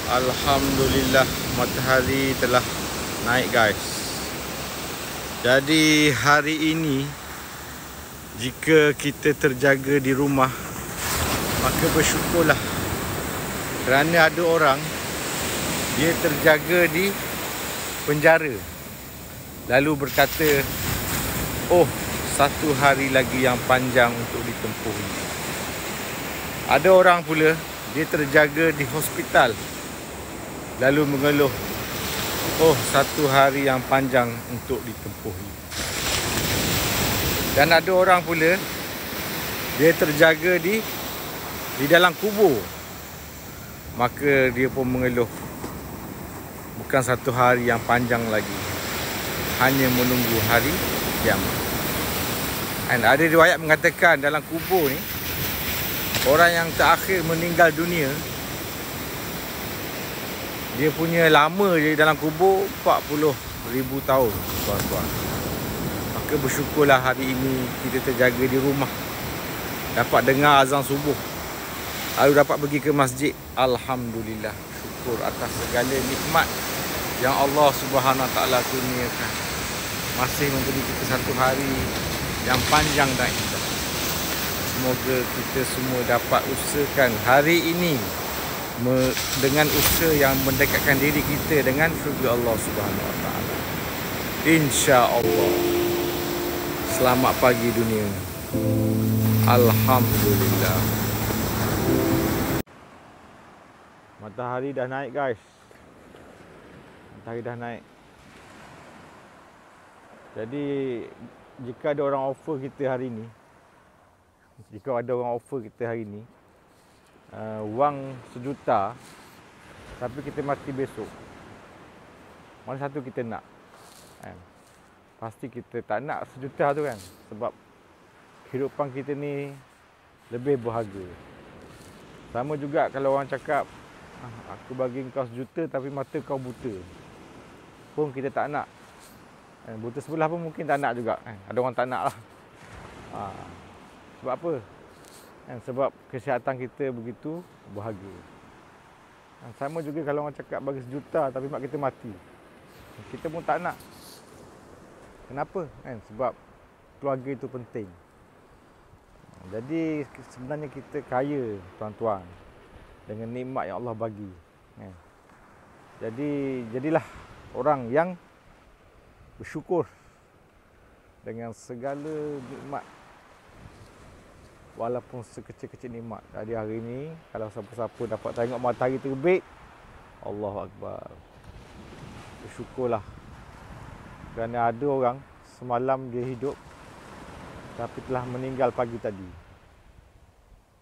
Alhamdulillah, matahari telah naik guys. Jadi hari ini jika kita terjaga di rumah, maka bersyukurlah, kerana ada orang dia terjaga di penjara lalu berkata, oh, satu hari lagi yang panjang untuk ditempuhi. Ada orang pula dia terjaga di hospital lalu mengeluh, oh, satu hari yang panjang untuk ditempuhi. Dan ada orang pula dia terjaga di dalam kubur, maka dia pun mengeluh, bukan satu hari yang panjang lagi, hanya menunggu hari kiamat. Dan ada riwayat mengatakan dalam kubur ni, orang yang terakhir meninggal dunia, dia punya lama je dalam kubur 40,000 tahun, tuan-tuan. Maka bersyukurlah hari ini kita terjaga di rumah, dapat dengar azan subuh, lalu dapat pergi ke masjid. Alhamdulillah, syukur atas segala nikmat yang Allah Subhanahu Wa Taala kurniakan, masih memberi kita satu hari yang panjang dan indah. Semoga kita semua dapat usahakan hari ini dengan usaha yang mendekatkan diri kita dengan syurga Allah Subhanahu Wa Taala. Insya-Allah. Selamat pagi dunia. Alhamdulillah. Matahari dah naik guys. Matahari dah naik. Jadi jika ada orang offer kita hari ni, wang 1 juta, tapi kita mati besok, mana satu kita nak? Pasti kita tak nak 1 juta tu kan, sebab kehidupan kita ni lebih berharga. Sama juga kalau orang cakap, aku bagi kau 1 juta tapi mata kau buta, pun kita tak nak. Buta sebelah pun mungkin tak nak juga. Ada orang tak nak lah. Sebab apa? Sebab kesihatan kita begitu berharga. Sama juga kalau orang cakap bagi 1 juta tapi mak kita mati, kita pun tak nak. Kenapa? Sebab keluarga itu penting. Jadi sebenarnya kita kaya, tuan-tuan, dengan nikmat yang Allah bagi. Jadi jadilah orang yang bersyukur dengan segala nikmat, walaupun sekecil-kecil nikmat. Jadi hari ini kalau siapa-siapa dapat tengok matahari terbit, Allahu Akbar, bersyukurlah. Kerana ada orang semalam dia hidup tapi telah meninggal pagi tadi,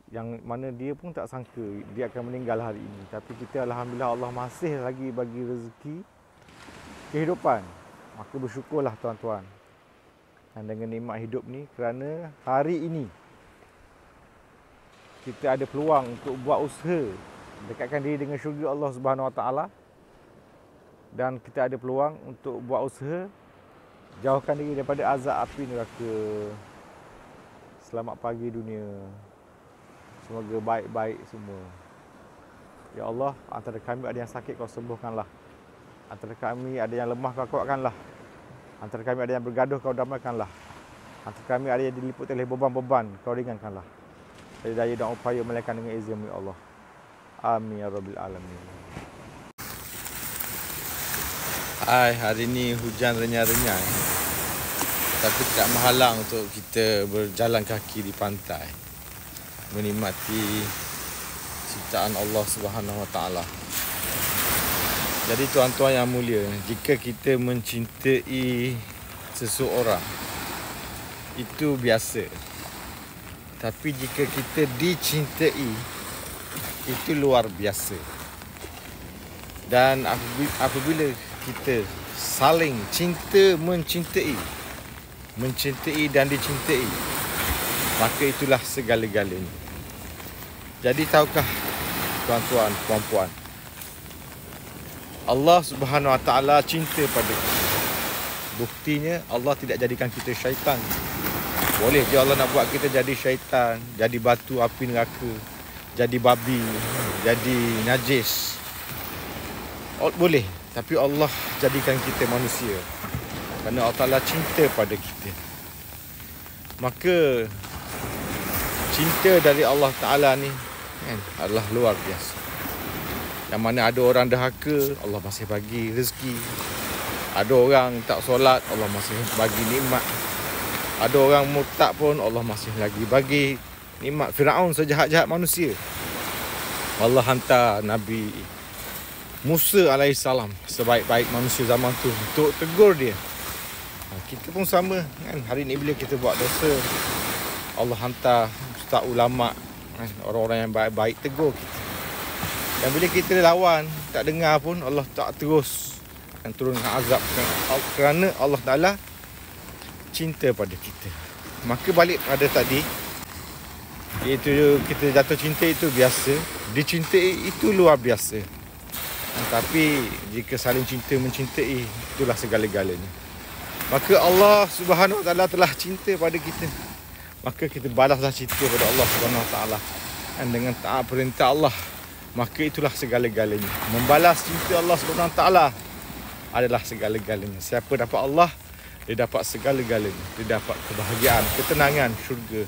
yang mana dia pun tak sangka dia akan meninggal hari ini. Tapi kita alhamdulillah, Allah masih lagi bagi rezeki kehidupan. Maka bersyukurlah tuan-tuan dengan nikmat hidup ni, kerana hari ini kita ada peluang untuk buat usaha dekatkan diri dengan syurga Allah Subhanahu Wa Taala, dan kita ada peluang untuk buat usaha jauhkan diri daripada azab api neraka. Selamat pagi dunia. Semoga baik-baik semua. Ya Allah, antara kami ada yang sakit, kau sembuhkanlah. Antara kami ada yang lemah, kau kuatkanlah. Antara kami ada yang bergaduh, kau damaikanlah. Antara kami ada yang diliput oleh beban-beban, kau ringankanlah. Dari daya dan upaya melainkan dengan izin ya Allah. Amin ya Rabbil Alamin. Hari ini hujan renyah-renyah, tapi tidak menghalang untuk kita berjalan kaki di pantai, menikmati ciptaan Allah Subhanahu Wa Taala. Jadi tuan-tuan yang mulia, jika kita mencintai seseorang, itu biasa. Tapi jika kita dicintai, itu luar biasa. Dan apabila kita saling mencintai dan dicintai, maka itulah segala-galanya. Jadi tahukah tuan-tuan, puan-puan, Allah Subhanahu Wa Taala cinta pada kita. Buktinya Allah tidak jadikan kita syaitan. Boleh je Allah nak buat kita jadi syaitan, jadi batu api neraka, jadi babi, jadi najis. Boleh, tapi Allah jadikan kita manusia kerana Allah Ta'ala cinta pada kita. Maka cinta dari Allah Ta'ala ni kan, adalah luar biasa. Yang mana ada orang dahaka, Allah masih bagi rezeki. Ada orang tak solat, Allah masih bagi nikmat. Ada orang murtad pun Allah masih lagi bagi nikmat. Firaun sejahat-jahat manusia, Allah hantar Nabi Musa alaihissalam, sebaik-baik manusia zaman tu, untuk tegur dia. Kita pun sama kan. Hari ni bila kita buat dosa, Allah hantar ustaz ulama kan, orang-orang yang baik-baik tegur kita. Dan bila kita lawan, tak dengar pun, Allah tak terus akan turunkan azab kerana Allah Ta'ala cinta pada kita. Maka balik pada tadi, iaitu kita jatuh cinta itu biasa, dicintai itu luar biasa. Tapi jika saling cinta mencintai, itulah segala-galanya. Maka Allah Subhanahu Wa Taala telah cinta pada kita, maka kita balaslah cinta pada Allah Subhanahu Wa Taala dan dengan taat perintah Allah, maka itulah segala-galanya. Membalas cinta Allah Subhanahu Wa Taala adalah segala-galanya. Siapa dapat Allah, dia dapat segala-galanya. Dia dapat kebahagiaan, ketenangan, syurga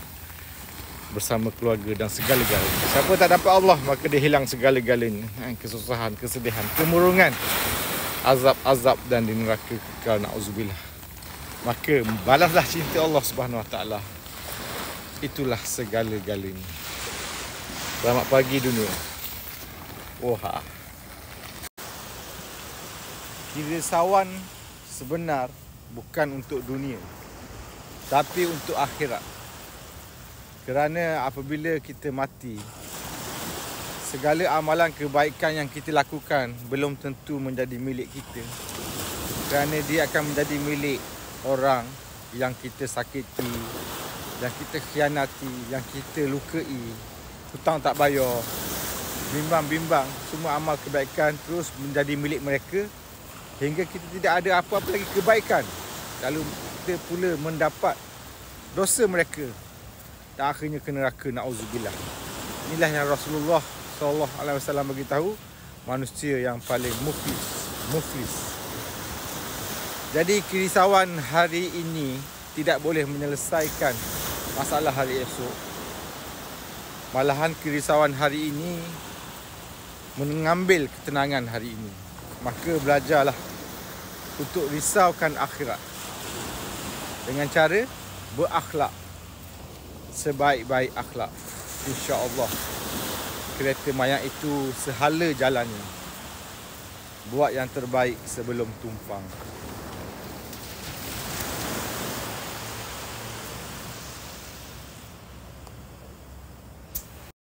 bersama keluarga dan segala-galanya. Siapa tak dapat Allah, maka dia hilang segala-galanya. Kesusahan, kesedihan, kemurungan, azab-azab dan di neraka kekal, na'udzubillah. Maka balaslah cinta Allah Subhanahu Wa Taala. Itulah segala-galanya. Selamat pagi dunia. Wah. Kerisauan sebenar bukan untuk dunia, tapi untuk akhirat. Kerana apabila kita mati, segala amalan kebaikan yang kita lakukan belum tentu menjadi milik kita. Kerana dia akan menjadi milik orang yang kita sakiti, yang kita khianati, yang kita lukai, hutang tak bayar, bimbang-bimbang, semua amal kebaikan terus menjadi milik mereka hingga kita tidak ada apa-apa lagi kebaikan. Lalu kita pula mendapat dosa mereka dan akhirnya ke neraka, na'udzubillah. Inilah yang Rasulullah SAW beritahu, manusia yang paling muflis. Jadi kerisauan hari ini tidak boleh menyelesaikan masalah hari esok. Malahan kerisauan hari ini mengambil ketenangan hari ini. Maka belajarlah untuk risaukan akhirat dengan cara berakhlak sebaik-baik akhlak. InsyaAllah kereta mayat itu sehala jalannya. Buat yang terbaik sebelum tumpang.